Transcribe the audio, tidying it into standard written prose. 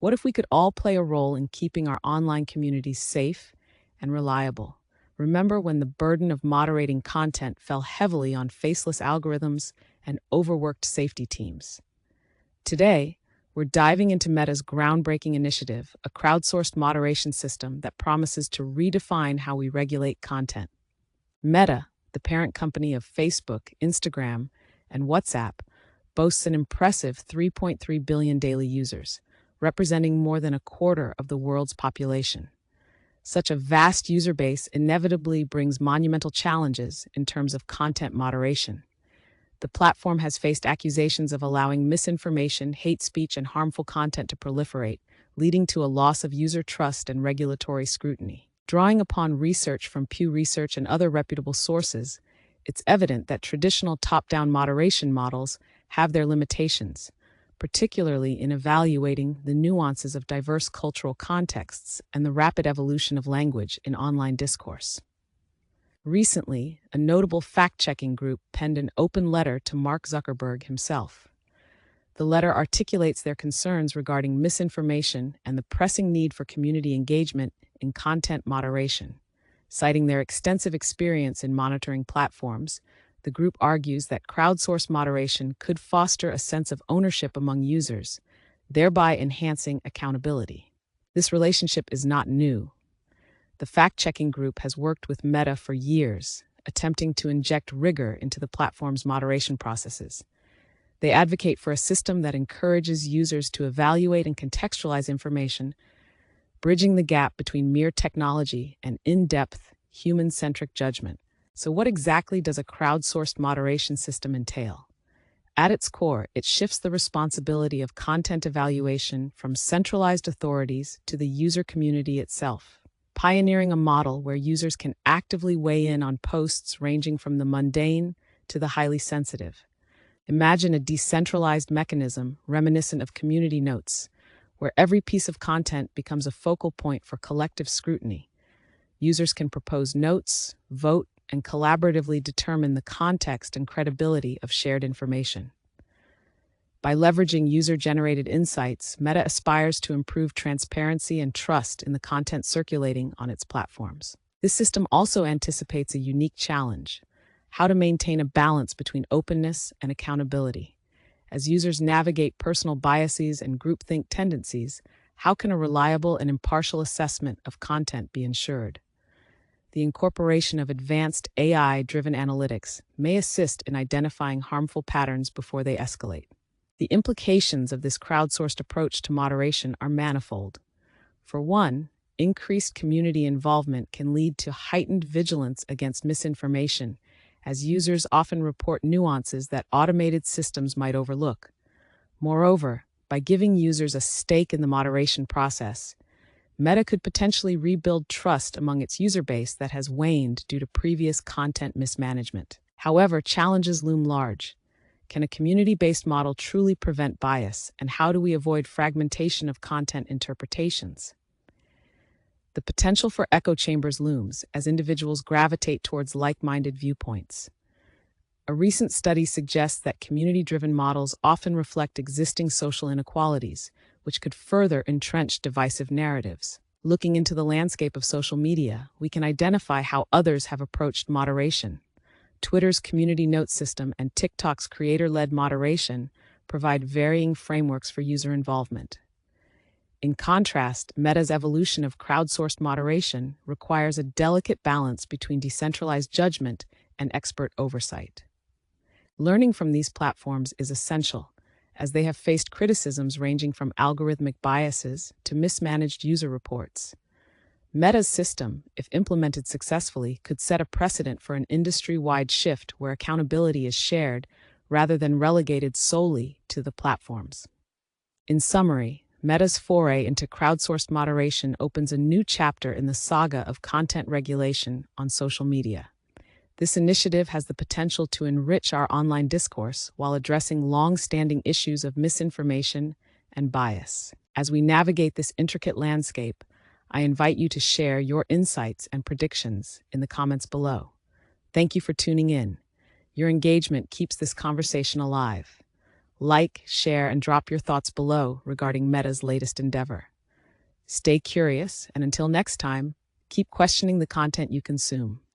What if we could all play a role in keeping our online communities safe and reliable? Remember when the burden of moderating content fell heavily on faceless algorithms and overworked safety teams? Today, we're diving into Meta's groundbreaking initiative, a crowdsourced moderation system that promises to redefine how we regulate content. Meta, the parent company of Facebook, Instagram, and WhatsApp, boasts an impressive 3.3 billion daily users, representing more than a quarter of the world's population. Such a vast user base inevitably brings monumental challenges in terms of content moderation. The platform has faced accusations of allowing misinformation, hate speech, and harmful content to proliferate, leading to a loss of user trust and regulatory scrutiny. Drawing upon research from Pew Research and other reputable sources, it's evident that traditional top-down moderation models have their limitations, particularly in evaluating the nuances of diverse cultural contexts and the rapid evolution of language in online discourse. Recently, a notable fact-checking group penned an open letter to Mark Zuckerberg himself. The letter articulates their concerns regarding misinformation and the pressing need for community engagement in content moderation. Citing their extensive experience in monitoring platforms, the group argues that crowdsourced moderation could foster a sense of ownership among users, thereby enhancing accountability. This relationship is not new. The fact-checking group has worked with Meta for years, attempting to inject rigor into the platform's moderation processes. They advocate for a system that encourages users to evaluate and contextualize information, bridging the gap between mere technology and in-depth, human-centric judgment. So what exactly does a crowdsourced moderation system entail? At its core, it shifts the responsibility of content evaluation from centralized authorities to the user community itself, pioneering a model where users can actively weigh in on posts ranging from the mundane to the highly sensitive. Imagine a decentralized mechanism reminiscent of community notes, where every piece of content becomes a focal point for collective scrutiny. Users can propose notes, vote, and collaboratively determine the context and credibility of shared information. By leveraging user-generated insights, Meta aspires to improve transparency and trust in the content circulating on its platforms. This system also anticipates a unique challenge: how to maintain a balance between openness and accountability. As users navigate personal biases and groupthink tendencies, how can a reliable and impartial assessment of content be ensured? The incorporation of advanced AI-driven analytics may assist in identifying harmful patterns before they escalate. The implications of this crowdsourced approach to moderation are manifold. For one, increased community involvement can lead to heightened vigilance against misinformation, as users often report nuances that automated systems might overlook. Moreover, by giving users a stake in the moderation process, Meta could potentially rebuild trust among its user base that has waned due to previous content mismanagement. However, challenges loom large. Can a community-based model truly prevent bias, and how do we avoid fragmentation of content interpretations? The potential for echo chambers looms as individuals gravitate towards like-minded viewpoints. A recent study suggests that community-driven models often reflect existing social inequalities, which could further entrench divisive narratives. Looking into the landscape of social media, we can identify how others have approached moderation. Twitter's community note system and TikTok's creator-led moderation provide varying frameworks for user involvement. In contrast, Meta's evolution of crowdsourced moderation requires a delicate balance between decentralized judgment and expert oversight. Learning from these platforms is essential, as they have faced criticisms ranging from algorithmic biases to mismanaged user reports. Meta's system, if implemented successfully, could set a precedent for an industry-wide shift where accountability is shared rather than relegated solely to the platforms. In summary, Meta's foray into crowdsourced moderation opens a new chapter in the saga of content regulation on social media. This initiative has the potential to enrich our online discourse while addressing long-standing issues of misinformation and bias. As we navigate this intricate landscape, I invite you to share your insights and predictions in the comments below. Thank you for tuning in. Your engagement keeps this conversation alive. Like, share, and drop your thoughts below regarding Meta's latest endeavor. Stay curious, and until next time, keep questioning the content you consume.